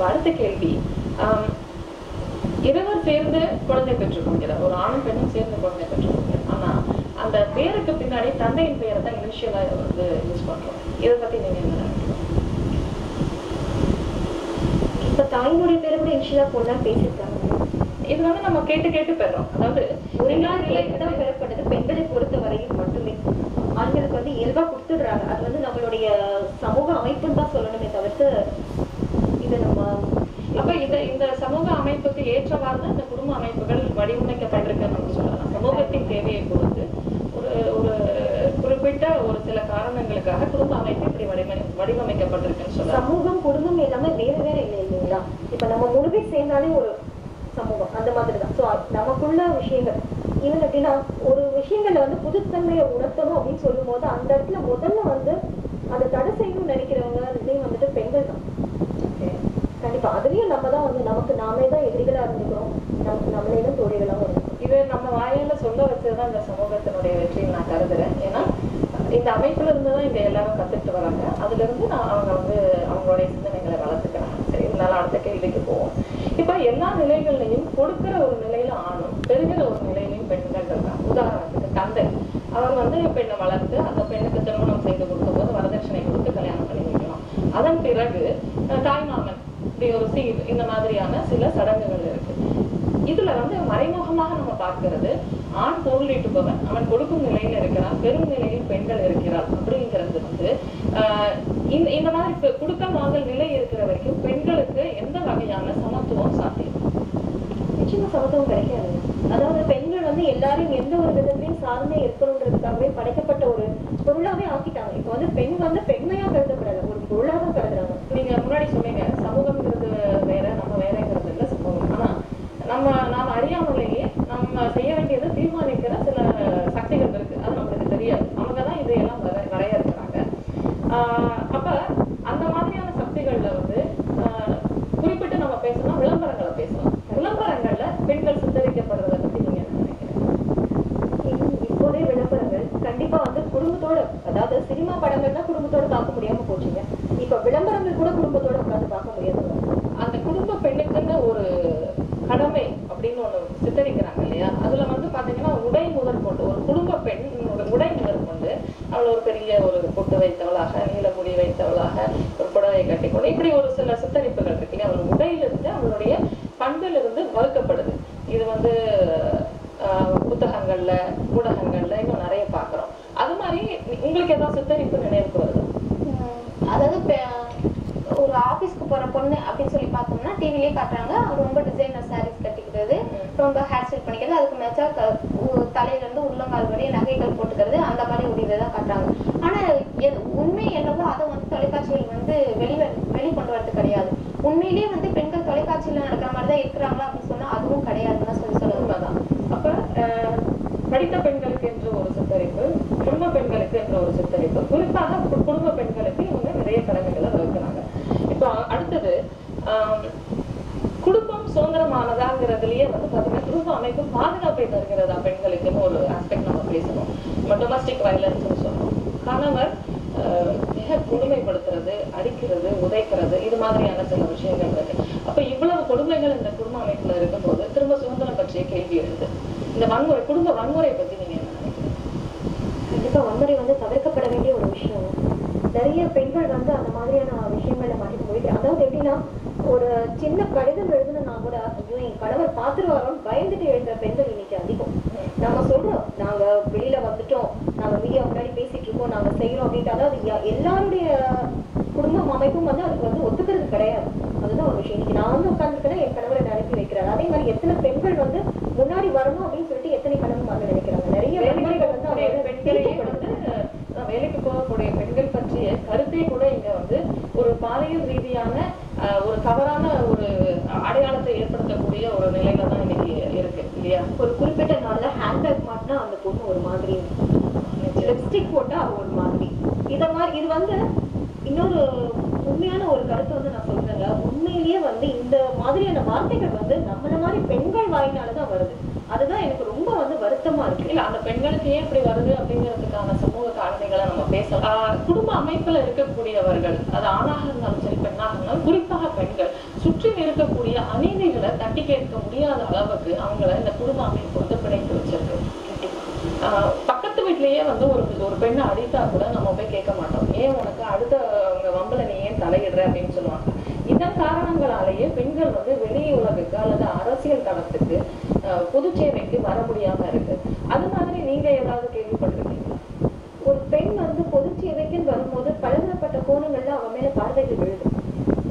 அடுத்த கேள்வி, இருவர் சேர்ந்து குழந்தை பெற்றுக்கொள்கிற ஒரு ஆணும் பெண்ணும் சேர்ந்து குழந்தை பெற்றுக்கொள்கிற, ஆனா அந்த பேருக்கு பின்னாடி தந்தையின் பெயரை தான் இனிஷியலா வந்து யூஸ் பண்றோம். இதை பத்தி நீங்க என்ன நினைக்கிறீங்க? இப்ப தாய்மொழி பேரை கூட இனிஷியலா பொண்ணா பேசியிருக்காங்க. இது வந்து நம்ம கேட்டு கேட்டு பெறோம். அதாவது ஒரு நாள் தான் பெறப்பட்டது பெண்களை பொறுத்த வரையில் மட்டுமே. ஆண்களுக்கு வந்து இயல்பா கொடுத்துடுறாங்க. அது வந்து நம்மளுடைய சமூக அமைப்புன்னு தான் சொல்லணுமே தவிர்த்து இது நம்ம அப்ப இந்த சமூக அமைப்புக்கு ஏற்றவாறு தான் இந்த குடும்ப அமைப்புகள் வடிவமைக்கப்பட்டிருக்குன்னு நம்ம சொல்லலாம். சமூகத்தின் தேவையை பொறுத்து ஒரு ஒரு குறிப்பிட்ட ஒரு சில காரணங்களுக்காக குடும்ப அமைப்பு இப்படி வடிவமைக்கப்பட்டிருக்குன்னு சொல்லலாம். சமூகம் குடும்பம் எல்லாமே வேற வேற இல்லை இல்லைங்களா? இப்ப நம்ம மூணு பேர் சேர்ந்தாலே ஒரு சமூகம் அந்த மாதிரி தான். ஸோ நமக்குள்ள விஷயங்கள் ஈவன் எப்படின்னா ஒரு விஷயங்கள்ல வந்து புதுத்தன்மையை உணர்த்தணும் அப்படின்னு சொல்லும் போது அந்த இடத்துல முதல்ல வந்து அதை தடை செய்யணும்னு நினைக்கிறவங்க வந்துட்டு பெண்கள் தான். கண்டிப்பா அதுலயும் நம்ம தான் வந்து நமக்கு நாமே தான் எதிரிகளா இருந்துக்கிறோம், நம்மளே தான் தோழிகளாகவும் இருக்கும். இது நம்ம வாயில சொல்ல வச்சதுதான் இந்த சமூகத்தினுடைய வெற்றின்னு நான் கருதுறேன். ஏன்னா இந்த அமைப்புல இருந்துதான் இங்க எல்லாரும் கத்துக்கிட்டு வராங்க. அதுல இருந்து அவங்க வந்து அவங்களுடைய சிந்தனைகளை வளர்த்துக்கிறாங்க. சரி, இதனால அடுத்த கேள்விக்கு போவோம். இப்ப எல்லா நிலைகள்லையும் கொடுக்கிற ஒரு நிலையில ஆணும், பெறுகிற ஒரு நிலையிலையும் பெண்கள் இருக்காங்க. உதாரணத்துக்கு தந்தை, அவர் வந்து பெண்ணை வளர்த்து அந்த பெண்ணுக்கு திருமணம் செய்து கொடுக்கும் போது வரதட்சணை கொடுத்து கல்யாணம் பண்ணி வைக்கலாம். அதன் பிறகு தாய்மாமன் இப்படி ஒரு சீர், இந்த மாதிரியான சில சடங்குகள் இருக்கு. இதுல வந்து மறைமுகமாக நம்ம பார்க்கிறது, ஆண் பொருளீட்டுபவன் அவன் கொடுக்கும் நிலையில இருக்கிறான், பெரும் நிலையில் பெண்கள் இருக்கிறாள் அப்படிங்கிறது வந்து இந்த மாதிரி குடுக்கல் வாங்கல் நிலை இருக்கிற வரைக்கும் பெண்களுக்கு எந்த வகையான சமத்துவம் சாத்தியம்? நிச்சயமா சமத்துவம் கிடைக்காது. அதாவது பெண்கள் வந்து எல்லாரும் எந்த ஒரு விதத்திலையும் சார்ந்தே இருக்கணும்ன்றதுக்காகவே படைக்கப்பட்ட ஒரு பொருளாவே ஆக்கிட்டாங்க. இப்ப வந்து பெண் வந்து பெண்மையா கருதப்படாது, ஒரு பொருளாக கருதுறாங்க. நீங்க முன்னாடி சொன்னீங்க சமூகம்ங்கிறது வேற, நம்ம வேறங்கிறது இல்லை சமூகம். ஆனா நாம அறியாமலேயே நம்ம செய்ய வேண்டியதை தீர்மானிக்கிற சில சக்திகள் இருக்கு. அது நம்மளுக்கு தெரியாது. அவங்கதான் இதையெல்லாம் வரையறுக்கிறாங்க. அப்ப அந்த மாதிரியான சக்திகள்ல வந்து குறிப்பிட்டு நம்ம பேசணும், விளம்பரங்களை பேசணும். விளம்பரங்கள்ல பெண்கள் சித்தரிக்கப்படுறதை பத்தி நீங்க என்ன நினைக்கிறீங்க? இப்போதே விளம்பரங்கள் கண்டிப்பா வந்து குடும்பத்தோட, அதாவது சினிமா படங்கள்னா குடும்பத்தோட பார்க்க முடியாம போச்சுங்க. இப்ப விளம்பரங்கள் கூட குடும்பத்தோட உட்காந்து பார்க்க முடியாது. அந்த குடும்ப பெண்ணுக்குன்னு ஒரு கடமை அப்படின்னு ஒண்ணு சித்தரிக்கிறாங்க இல்லையா? அதுல வந்து பாத்தீங்கன்னா உடை முதற்கொண்டு, ஒரு குடும்ப பெண் உடை முதற்கொண்டு அவள் ஒரு பெரிய ஒரு பொட்டு வைத்தவளாக, நீல முடி வைத்தவளாக, ஒரு புடவை கட்டிக்கொண்டு, இப்படி ஒரு சில சித்தரிப்புகள் இருக்கு இல்லையா? அவள் உடையிலிருந்து அவளுடைய பண்பிலிருந்து வகுக்கப்படுது. இது வந்து புத்தகங்கள்ல, ஊடகங்கள்ல இன்னும் நிறைய பாக்குறோம். அது மாதிரி உங்களுக்கு ஏதாவது சித்தரிப்பு நினைவுக்கு வருது? அதாவது ஒரு ஆபீஸ்க்கு போற பொண்ணு அப்படின்னு சொல்லி பார்த்தோம்னா டிவிலேயே காட்டுறாங்க, ரொம்ப டிசைனர் சாரீஸ் கட்டிக்கிறது, ரொம்ப ஹேர் ஸ்டைல் பண்ணிக்கிறது, அதுக்கு மேட்சா தலையில இருந்து உள்ளங்கால் வரைய நகைகள் போட்டுக்கிறது, அந்த மாதிரி உடையதான் காட்டுறாங்க. ஆனா உண்மை என்னவோ அதை வந்து தொலைக்காட்சியில் வந்து வெளிக்கொண்டு வரது கிடையாது. உண்மையிலேயே வந்து பெண்கள் தொலைக்காட்சியில நடக்கிற மாதிரிதான் இருக்கிறாங்களா அப்படின்னு சொன்னா அதுவும் கிடையாதுன்னு சொல்ல உண்மைதான். அப்ப படித்த பெண்களுக்கு என்று ஒரு சித்தரிப்பு, குடும்ப பெண்களுக்கு என்ற ஒரு சித்தரிப்பு, குறிப்பாக குடும்ப பெண்களுக்கு இவங்க நிறைய கடமைகளை வகுக்கிறாங்க. இப்போ அடுத்தது குடும்பம் சுதந்திரமானதாங்கிறதுலயே வந்து பாத்தீங்கன்னா குடும்ப அமைப்பு பாதுகாப்பை தருகிறதா பெண்களுக்குன்னு ஒரு ஆஸ்பெக்ட் நம்ம பேசணும். நம்ம டொமஸ்டிக் வயலன்ஸ் சொல்லணும். கணவர் மிக கொடுமைப்படுத்துறது, அடிக்கிறது, உதைக்கிறது, இது மாதிரியான சில விஷயங்கள் இருக்கு. அப்ப இவ்வளவு கொடுமைகள் இந்த குடும்ப அமைப்புல இருக்கும்போது திரும்ப சுதந்திரம் பற்றிய கேள்வி எழுது. இந்த வன்முறை, குடும்ப வன்முறை பத்தி நீங்க என்ன நினைக்கிறீங்க? கண்டிப்பா வன்முறை வந்து தவிர்க்கப்பட வேண்டிய ஒரு விஷயம். நிறைய பெண்கள் வந்து அந்த மாதிரியான விஷயங்கள்ல மாட்டிட்டு போயிட்டு, அதாவது எப்படின்னா ஒரு சின்ன கடிதம் எழுதுனா கூட ஐயோ என் கணவர் பாத்துருவாரோன்னு பயந்துட்டு எழுதுற பெண்கள் இன்னைக்கு அதிகம். நம்ம சொல்றோம் நாங்க வெளியில வந்துட்டோம், நாங்க மீடியா முன்னாடி பேசிட்டு இருக்கோம், நாங்க செய்யறோம் அப்படின்ட்டு, அதாவது எல்லாருடைய குடும்ப அமைப்பும் வந்து அதுக்கு வந்து ஒத்துக்கிறது கிடையாது. அதுதான் ஒரு விஷயம். இன்னைக்கு நான் வந்து உட்காந்துருக்கேன்னா என் கணவரை அனுப்பி வைக்கிறாரு. அதே மாதிரி எத்தனை பெண்கள் வந்து முன்னாடி வரணும் அப்படின்னு சொல்லிட்டு எத்தனை கணவன் நினைக்கிறாங்க. நிறைய பெண்கள் வந்து வேலைக்கு போகக்கூடிய பெண்கள் பற்றிய கருத்தை கூட இங்க வந்து ஒரு பாலியல் ரீதியான ஒரு தவறான ஒரு அடையாளத்தை ஏற்படுத்தக்கூடிய ஒரு நிலையில தான் இன்னைக்கு இருக்கு இல்லையா? ஒரு குறிப்பிட்ட நாள்ல ஹேண்ட்பேக் மாட்டினா அந்த பொண்ணு ஒரு மாதிரி, லிப்ஸ்டிக் போட்டா ஒரு மாதிரி, இத மாதிரி. இது வந்து இன்னொரு உண்மையான ஒரு கருத்து வந்து நான் சொல்றேங்க. உண்மையிலேயே வந்து இந்த மாதிரியான வார்த்தைகள் வந்து நம்மள மாதிரி பெண்கள் வாயினாலதான் வருது. அதுதான் எனக்கு ரொம்ப வந்து வருத்தம். வருத்தமா இருக்கு. இல்ல அந்த பெண்களுக்கு ஏன் இப்படி வருது அப்படிங்கிறதுக்கான சமூக காரணிகளை நம்ம பேசலாம். குடும்ப அமைப்புல இருக்கக்கூடியவர்கள், அது ஆணாக இருந்தாலும் சரி பெண்ணாக இருந்தாலும், குறிப்பாக பெண்கள் சுற்றி இருக்கக்கூடிய அநீதிகளை தட்டி கேட்க முடியாத அளவுக்கு அவங்கள இந்த குடும்ப அமைப்பு வந்து பிணைத்து வச்சிருக்கு. பக்கத்து வீட்லயே வந்து ஒரு பெண்ணை அடித்தா கூட நம்ம போய் கேட்க மாட்டோம், ஏன் உனக்கு அடுத்த வம்புல நீ ஏன் தலையிடுற அப்படின்னு சொல்லுவாங்க. இதன் காரணங்களாலேயே பெண்கள் வந்து வெளி உலகுக்கு அல்லது அரசியல் தளத்துக்கு பொது சேவைக்கு வர முடியாம இருக்கு. அது மாதிரி நீங்க ஏதாவது கேள்விப்பட்டிருக்கீங்களா? ஒரு பெண் வந்து பொது சேவைக்குன்னு வரும்போது பலதரப்பட்ட கோணங்கள்ல அவன் மேல பார்வைகள் விழுது.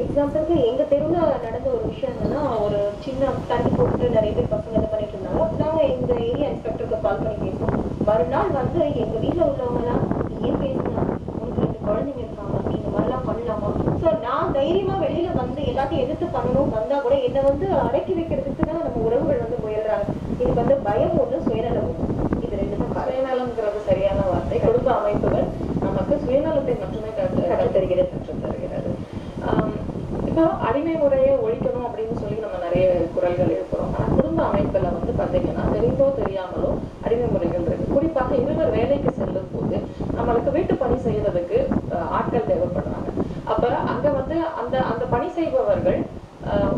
எக்ஸாம்பிளுக்கு எங்க தெருவுல நடந்த ஒரு விஷயம் என்னன்னா, ஒரு சின்ன தண்ணி போட்டு நிறைய பேர் பசங்க இதை பண்ணிட்டு இருந்தாங்க. நாங்க எங்க ஏரியா இன்ஸ்பெக்டருக்கு கால் பண்ணி பேசுவோம். மறுநாள் வந்து எங்க வீட்டுல உள்ளவங்க எல்லாம் ஏன் பேசுனா, உனக்கு 2 குழந்தைங்க இருக்காங்க, நீ இந்த மாதிரிலாம் பண்ணலாமா? ஸோ நான் தைரியமா வெளியில வந்து எல்லாத்தையும் எதிர்த்து பண்ணணும் வந்தா கூட என்னை வந்து அடக்கி வைக்கிறதுக்கு தான் நம்ம உறவுகள் வந்து முயல்றாங்க. இதுக்கு வந்து பயம் ஒண்ணு, சுயநலம் ஒண்ணு. இது 2 தான். சுயநலம்ங்கிறது சரியான வார்த்தை. குடும்ப அமைப்புகள் நமக்கு சுயநலத்தை மட்டுமே கற்றுத்தருகிறது. இப்போ அடிமை முறையை ஒழிக்கணும் அப்படின்னு சொல்லி நம்ம நிறைய குரல்கள் எழுப்புறோம். ஆனா குடும்ப அமைப்புல வந்து பாத்தீங்கன்னா தெரிந்தோ தெரியாமலோ அடிமை முறைகள் இருக்கு. குறிப்பாக இருவர் வேலைக்கு செல்லும் போது நம்மளுக்கு வீட்டு பணி செய்வதற்கு ஆட்கள் தேவைப்படுறாங்க. அப்ப அங்க வந்து அந்த பணி செய்பவர்கள்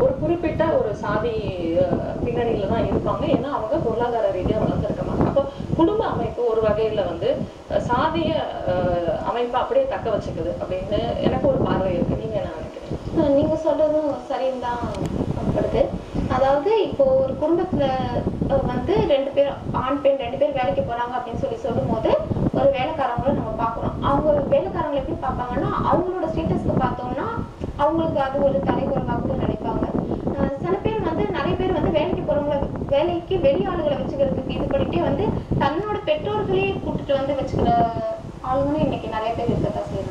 ஒரு குறிப்பிட்ட ஒரு சாதி பின்னணியில தான் இருப்பாங்க. ஏன்னா அவங்க பொருளாதார ரீதியா வளர்ந்துருக்க மாட்டாங்க. அப்போ குடும்ப அமைப்பு ஒரு வகையில வந்து சாதிய அமைப்பை அப்படியே தக்க வச்சுக்குது அப்படின்னு எனக்கு ஒரு பார்வை இருக்கு. நீங்க என்ன நினைக்கிறீங்க? நீங்க சொல்றதும் சரின்னு தான் படுது. அதாவது இப்போ ஒரு குடும்பத்துல வந்து 2 பேர் ஆண் பெண் 2 பேர் வேலைக்கு போறாங்க அப்படின்னு சொல்லும் போது ஒரு வேலைக்காரங்களை நம்ம பாக்குறோம். அவங்க வேலைக்காரங்களை எப்படி பார்ப்பாங்கன்னா, அவங்களோட ஸ்டேட்டஸ்க்கு பார்த்தோம்னா அவங்களுக்கு அது ஒரு தலைகுறவா கூட நினைப்பாங்க. சில பேர் வந்து நிறைய பேர் வந்து வேலைக்கு போறவங்களை வேலைக்கு வெளியாளுகளை வச்சுக்கிறதுக்கு இது பண்ணிட்டே வந்து தன்னோட பெற்றோர்களே கூட்டிட்டு வந்து வச்சுக்கிற ஆளுங்களும் இன்னைக்கு நிறைய பேர் இருக்கத்தான் செய்யுது.